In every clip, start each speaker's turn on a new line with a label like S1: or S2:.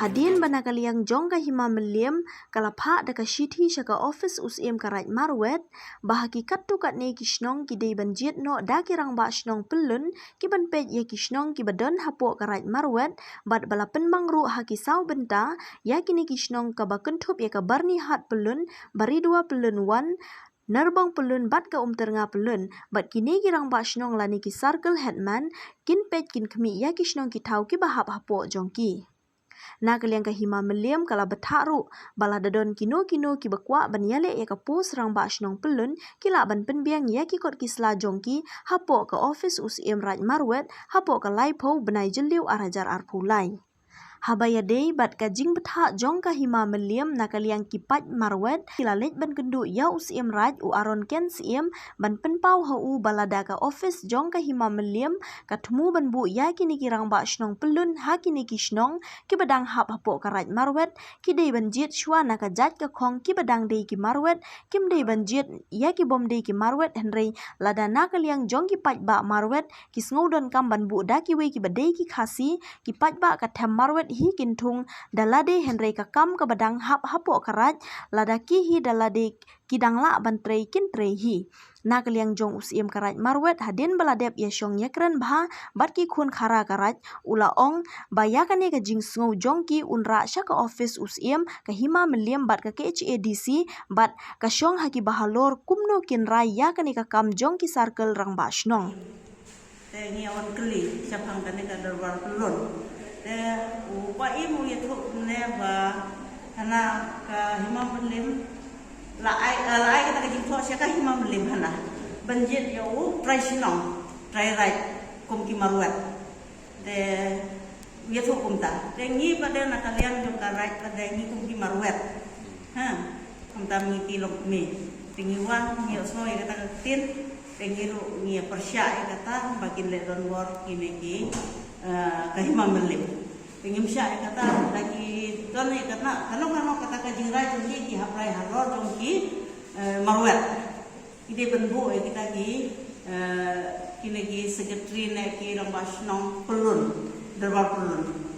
S1: Hadin banakaliang jongga hima meliam kalapha daka shithi shaka office usiem karat marwet bahakikat tu kat ne kishnong ki dei banjit no da kirang ba shnong pelun ki ban pej ye kishnong ki badon hapo karat marwet bat bala penbang ru haki sau benta ya kini kishnong ka bakentup ye ka barni hat pelun bari dua pelun wan Nerbang pelun bat ka ternga pelun bat kini kirang ba shnong lani ki circle headman kin pej kin kemi ya kishnong ki tau ki bahap hapo jongki Nakaliang kahima meliam kala betharu bala dadon kino ki bakwa ban yale ya ka pos rang ba shnong pelun kila ban penbiang ya ki kot kisla jongki hapo ka office usiem raj marwet hapo ka laipo benai jeliu arajar arpulai Habaya day bat ka jing betha jong ka hima meliam nakaliang kipat marwet kila lej ban kendu ya usiem raj u aron ken siem ban penpau hau balada ka office jong ka hima meliam ka temu ban bu ya kini kirang ba shnong pelun ha kini kishnong ki badang hap hapo ka raj marwet ki day ban jit shwa na ka jat ka khong ki badang day ki marwet kim day ban jit ya ki bom day ki marwet henry lada nakaliang jong ki pat ba marwet ki sngodon kam ban bu da ki we ki badai ki khasi ki pat ba ka tham marwet hi kintung dalade henry ka kam ka badang hap hapo karat lada ki hi dalade kidang la ban trei kin trei hi nakaliang jong usiem karat marwet hadin baladep ya shong yakran bha bat ki khun khara karat ula ong bayakane ka jing sngo jong ki unra shaka office usiem ka hima meliam bat ka KHADC bat ka shong haki bahalor kumno kin rai yakane ka kam jong ki circle rang ba shnong
S2: ni awan keli sapang kane ka darbar pelun upa imu itu ne ba hana ka hima meliam lai kata kajing thok sia ka hima meliam hana banjit yo trai sinong trai right kum ki marwat de ya thok kum ta de ngi pada na kalian jo ka right pada ngi kum ki marwat ha kum ta mi ti lok mi tingi wan ngi osno ya kata tin tingi ru ngi persya kata bakin le don wor kini ki kahima melim pengim sya kata lagi don ni kata kalau kata kajing rai jongki ki haprai haror jongki marwet ide benbu kita ki kini ki secretary ne ki rambas nong pelun derbar pelun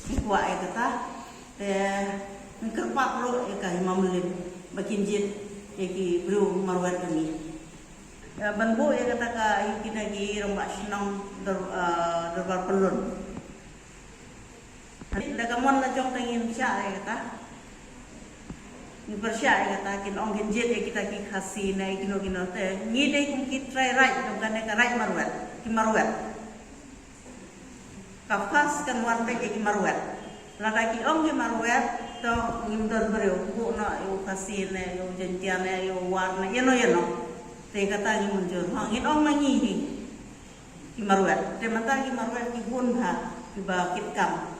S2: ikwa kata kerpak ro kahima melim bakin jit ki bru marwet kami benbu kata ka kita ki rambas nong derbar pelun. Dah kamu nak jom tengin syak kata, ni persyak kata kin ong genjet kita ki khasi nai kino teh, ni deh kum ki try right dong kan ka right marwat, ki marwat. Kafas kan wan pe ki marwat. Lada ki ong ki marwat to ngimdon bereu bu na yo khasi nai yo jentian nai yo warna yeno. Teh kata ni muncul, ha ngin ong mangi ni. Ki marwat, te mata ki marwat ki bun ha ki ba kit kam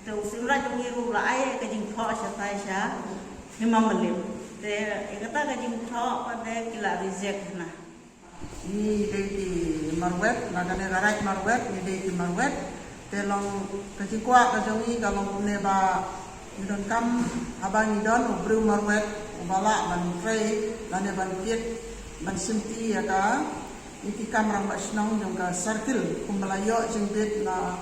S2: te usimra jong ru lai ka jing tho sha tai sha hima melim te kata ka jing tho pada kila reject na
S3: ni dei ki marwet na ka ne right marwet ni dei ki marwet te long ka ji kwa ka jong i ka long ne ba ni don kam abang ni don ubru marwet ubala ban trei la ne ban kiet ban simti ya ka iki kamrang basnong jong ka circle kumbalayo jing bit na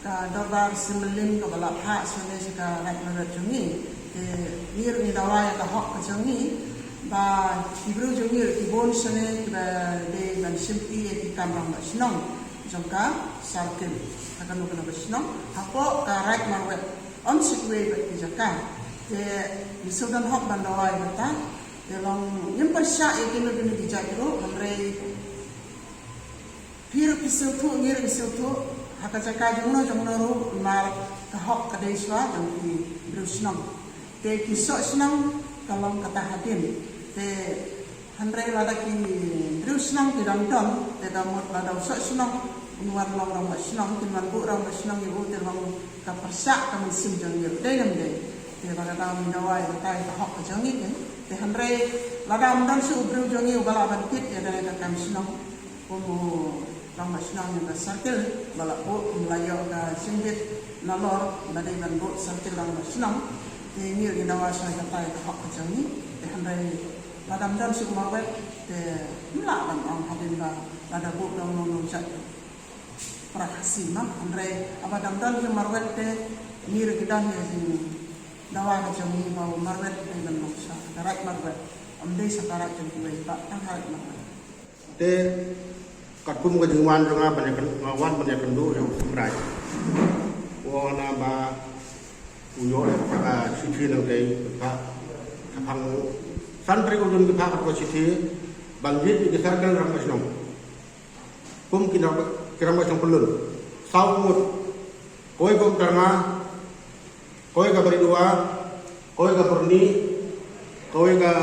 S3: ka dobar simlim ka balap ha sune ka right marwet jongi te nir ni dawai ka hok ka jongi ba ibru jongi ibon sune ba de ban simti iki kamrang basnong jong ka circle ka no ka basnong hapo ka right marwet on sikwe ba ki jaka te misudan hok ban dawai bata te long yim persya ikino dinu di jakro hamre Pir pisil tu ngir pisil tu haka jaka jongno ru mar ka hok ka dei swa jong ki brusnong te ki so snong kalong kata hadin te hanre lada ki brusnong ki dam don te damot lada so snong unwar long ram snong ki man bu ram snong ibu te long ka persa ka musim jong yo dei nam dei te baga dam dawai ka hok ka jongi te hanre lada am dan su bru jongi ubala ban kit ya dai ka kam snong umu Rang masnang yang circle balak bo melayu ka simbit nalor badai ban bo circle rang masnang te ni ri nawa sa ka tai ka hak jang ni te handai ladam dan su marwet te mla ban ong hadin ba lada bo dong nong chat praksi nam andre abadam dal ke marwet te mir kita ni dawa ke jami bau marwet te dan noksa karat marwet amde sakarat jami wei tak tang harat marwet
S4: te katum ke jengwan renga banyak ngawan banyak kendu yang semrai wana ba uyo ka sisi nang dei ka kapang santri ujun ke pak ko sisi bangjit di sarkan ramasnom kum kiramasnom pelun saumut koi gom karma koi ka beridua koi ka perni koi ka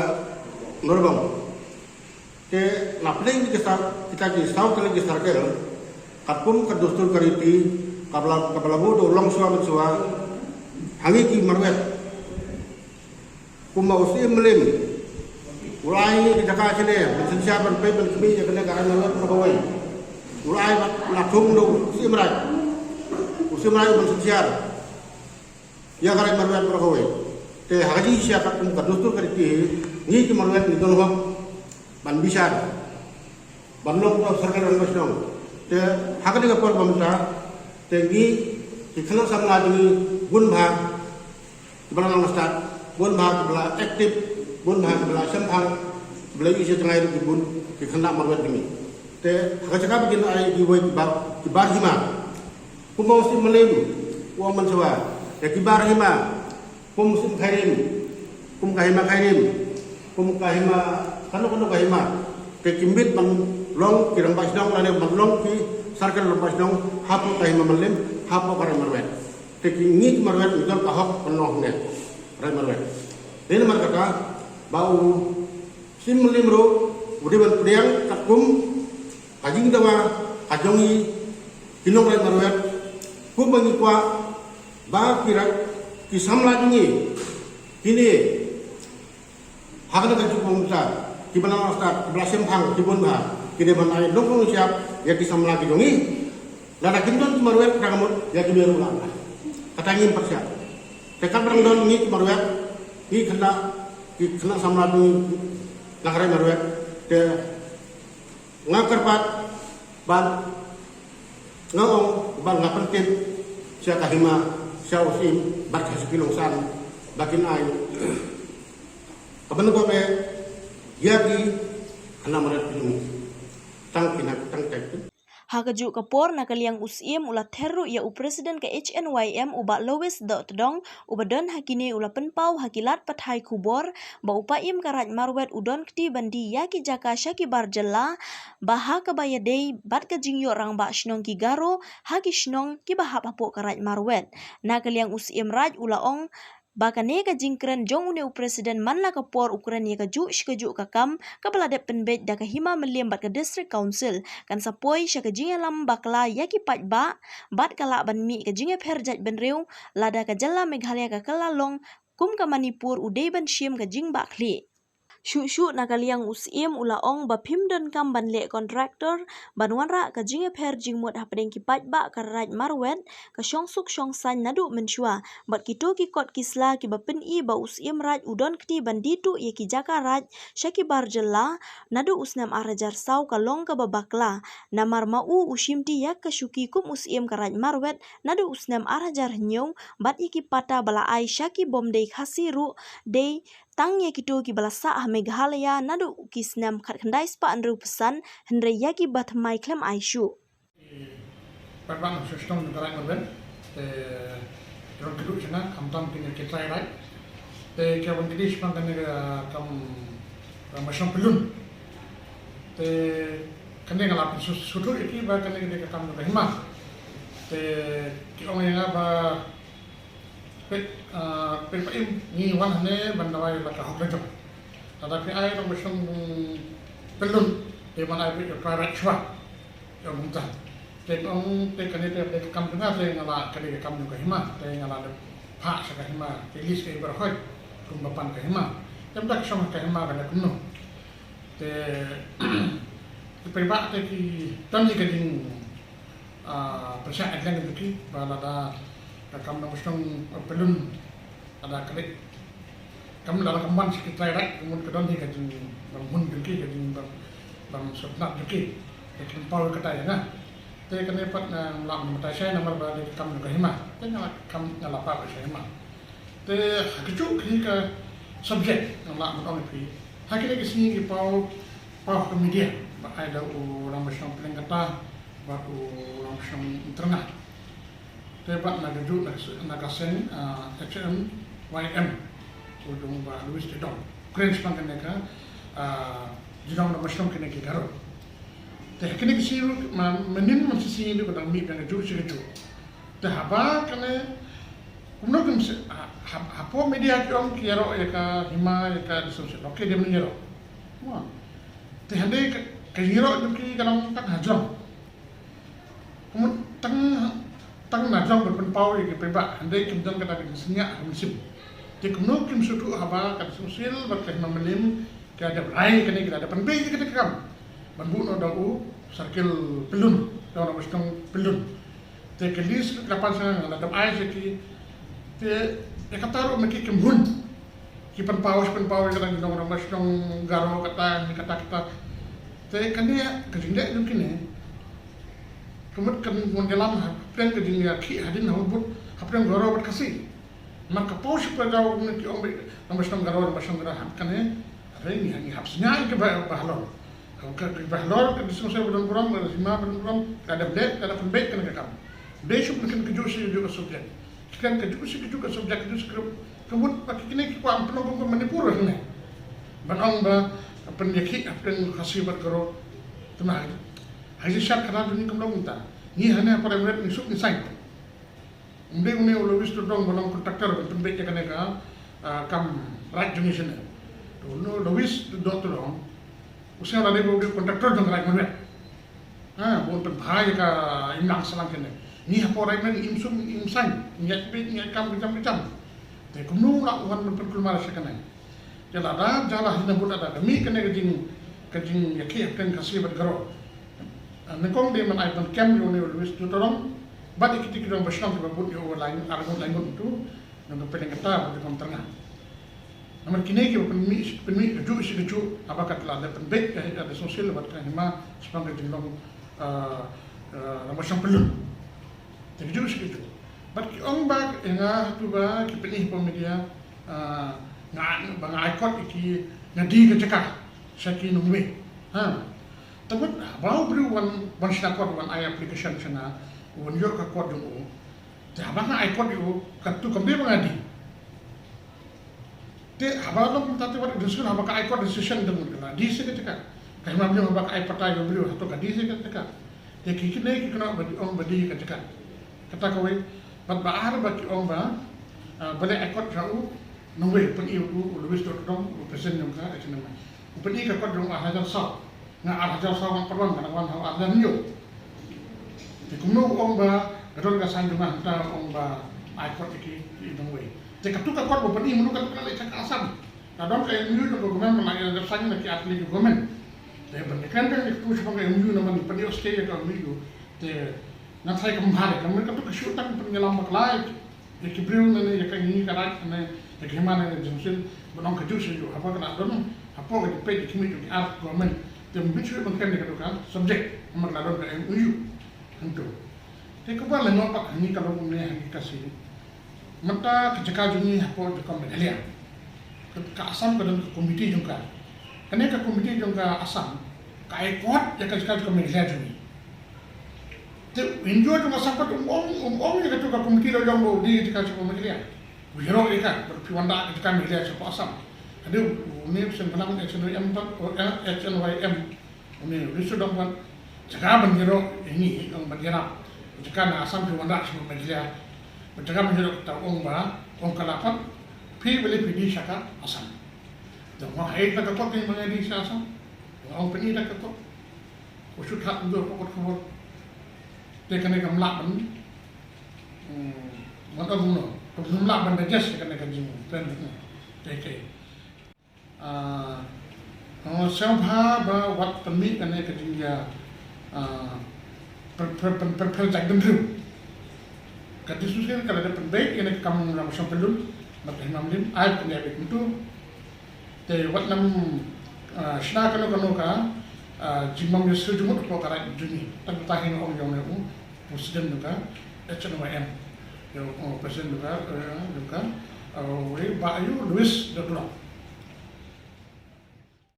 S4: norbang ke lapling kita di saut kali di sarkan kapum kedustur kariti kabla bodo long suam suwa hangi ki marwet kuma usi melim ulai di Jakarta sini mensensia ban pe ban kemi ya kena garan marwet perkawai ulai la thum do usi merai mensensia ya garan marwet perkawai te haji siapa kum kadustur kariti ni ki marwet ni don hok ban bisar ban long to sarkar masnong te hakani ka por bamta tinggi di kena sama lagi bun bahag belang start bun bahag bela aktif bun bahag bela sempang bela isi tengah itu bun di kena marwet ini te hakacakap begini ay giwai kibar hima pumusim melim uang mensewa ya kibar hima pumusim kairim pum kahima kanu kahima ke kimbit bang long kirang basdong lane bang long ki sarkan lepas dong hapu kai memelim hapu kare marwet teki ngik marwet idol kahok penuh net kare marwet ini mar kata bau sim melim ro budi ban pudiang kakum kajing dawa kajongi kinong kare marwet ku bangi kwa ba kira kisam lagi kini hakna kaju pemsa kibana start belasem hang kibun ba kini ban ay dong siap ya kisam lagi dongi lada kindon marwet kagamut ya kiberu lama katangin persiap tekan berang don ni marwet ni kena samladu nakare marwet te ngakarpat ban ngaong ban ngapentit sia kahima sia usim bat hasikilong san bakin ay kaban ko be yagi kana marwet pinung tang tek
S1: Hakajuk kapor nakaliang usim ula terru ya u presiden ke HNYM uba Lois Dotdong ubadon hakini ula penpau hakilat pathai kubor ba upaim karat marwet udon kti bandi ya ki jaka syaki barjela baha kabaya dei bat ka jingyo rang ba shnong ki garo haki shnong ki bahap hapo karat marwet nakaliang usim raj ula ong bakane ka jingkren jong une u presiden manla kapor ukuran ye ka ju shkaju ka kam kapala de penbet da ka hima melim bat ka district council kan sapoi sha ka jingalam bakla ya ki pat ba bat kala ban mi ka jinge pherjat benreu lada ka jalla meghalaya ka kalalong kum ka manipur udei ban shim ka jing bakli Shu nakaliang usim ula ong ba pimdon kam banle kontraktor banwanra ka jinge pher jingmot hapdeng ki patba karaj marwet ka syongsuk syongsan nadu menshua bat kito ki kot kisla ki ba peni ba usim raj udon kti banditu ye ki jaka raj syaki barjella nadu usnam arajar saw ka long ka babakla namar mau ushimti yak ka syuki kum usim karaj marwet nadu usnam arajar nyong bat iki pata bala ai syaki bomdei khasiru dei tang ye kito ki balasa ah Meghalaya nadu kisnam khat khandai spa andru pesan hendra yaki bat mai klem aishu
S5: Perbang sistem negara urban ron keduk sana kamtam tinggal kita rai te kawan kedis pang negara kam masam pelun te kene ngala sutur iki ba kene negara kam rahima te ki orang yang ba Perpaim ni wan ne bandawai laka hoklejo. Tetapi ai no mesong pelun di mana ai private shop yang muntah. Tekong tekane te kam tengah te ngala kali kam juga hima te ngala de pa sa hima te lis ke berhoi kum bapan ke hima. Tem dak som ke hima kana kuno. Te perba te ki tani ke ding persa adlan ki bala da kam na mesong pelun ada kali kamu dalam kemban sekitar rak kemudian kedon ni kajin bangun deki kajin bang sopnak deki kajin pau kata ya nah te kene pat na lam mata saya nomor ba di kam ka hima te na kam na la pa saya hima te hakicu ki ka subject na la mo pi hakile ki sini ki pau ke media ba ada orang macam pelengkata ba orang macam internet te pat na gaju na kasen HM YM udung ba Louis Dedong French pang kene ka jidong na macam kene ki garo te kene ki siru menin man sisi ni ko dang mi dang ju siru te haba kene kuno kum hapo media ki om ki ro ya ka hima ya ka sosial oke dia meniro wah te hande ka hiro dum ki kalang tak hajong kumun tang na jong ber pau ya ki peba hande kim dang ka ki senya musim te kuno kim sutu haba ka sosial ber ka melim ka ada rai kene kita ada penbe kita kam banbu no dau circle pelun dau na mustang pelun te kelis kapan sana ada ai ki te ekataru meki kembun ki penpaus kadang dong orang mustang garo kata kita te kania kejinde dum kene kemut kan mongelam plan kejinga ki hadin hubut hapren garo bat kasi maka paus pagau meki ombe mustang garo kane Reni hani hapsnya ke bahlor. Kalau ke bahlor ke diskusi bulan bulan bersama bulan ada blek ada pembek kan kam. Besok mungkin kejusi juga subjek. Kan kejusi juga subjek itu skrip. Kemudian pakai kini kita penolong Manipur ni. Banang ba pendekik apa yang kasih berkerok tenang. Haji syak kerana dunia kemudian minta. Ni hanya para mereka nisuk nisai. Undang ulawis tu dong banang kontraktor pembek kan kam right jenis ni. No, Louis doctor on. Usia orang ni boleh kontraktor jangan lagi mana. Boleh bahaya ka imlang selang kene. Ni apa orang ni imsum imsang, niat kam macam. Tapi kumnu nak uhan berkulmar sekarang. Jadi ada jalan hina buat ada. Mi kene kejing yakin kan kasih bergerak. Nekong dia mana iPhone cam ni Louis doctor on. Badi kita bersama kita buat dia lain argon itu. Nang pengen kata buat tengah. Namun kini kita penmi keju isi keju apakah telah ada penbek ada sosial buat kan hima sepanjang jenglong macam pelun keju isi keju. Bagi orang bag enggak tu bag kita pilih pemedia ngan bang ikon iki ngadi kecekah saki nungwe. Tapi bau beri wan sinakot wan application sana wan yo ka kod yung bang ikon yo katu kami mengadi. Te habalong tati wat diskusi habak ikon decision dengan kena di sini cakap. Kalau macam habak ikon tayo beliau atau kadi sini cakap. Te kiki ni kena badi orang badi cakap. Kata kau bat bahar bagi orang ba balik ikon jauh nunggu peniu tu Louis dong present yang kah macam mana. Peniu ikon dong ahajan sah. Nga ahajan sah orang perwan kadang orang ahajan niu. Te kumno orang ba kadang kasan rumah kita orang ba ikon iki nunggu. Jika tu kakak buat ini menurut kakak lecak asam. Kadang kayak MU juga government melanggar dasarnya lagi atlet government. Tapi berikan kan itu sebagai MU nama peni Australia kalau MU. Tapi nanti kembali kami kan tu kesulitan penyelam maklai. Jadi beliau ni yang ini karat ni yang mana ni jenusin benang kejus itu apa kena don apa yang dipakai kami tu art government. Tapi bicara mungkin dekat tu kan subjek nomor ladon ke MU itu. Tapi kembali nampak ini kalau punya kasih. Mata kejaka juni apa dekat Medalia. Ke Asam kadang ke komiti juga. Kerana ke komiti juga Asam, ke ikut ya kejaka ke Medalia juni. Tapi Injo juga sampai umum yang ke komiti lo yang bawa di kejaka ke Medalia. Bujero ikan berpiwanda kejaka Medalia siapa Asam. Ada ini sebenarnya HNYM ini risu dapat jaga bujero ini yang bergerak. Kejaka Asam piwanda siapa Medalia. Jangan menjadi kita orang kalapan, pilih pilih syaka asam. Jangan hai tak kau yang menjadi asam, orang pilih tak kau. Usut hak untuk kau. Tekan ekam lapan, mana bunuh, kau lapan bejes tekan ekam jimu, tekan. Siapa bawa pemik kan ekam dia perjalanan dulu. Kata susah kalau ada penbaik yang kamu nak macam pelun, macam mamlim, ayat punya itu. Tapi wat nam sila kanu ka jimam yesu jumut ko karai juni tan tahin ong yong ne presiden juga HNWM yo presiden juga we ba yu Luis de Blanc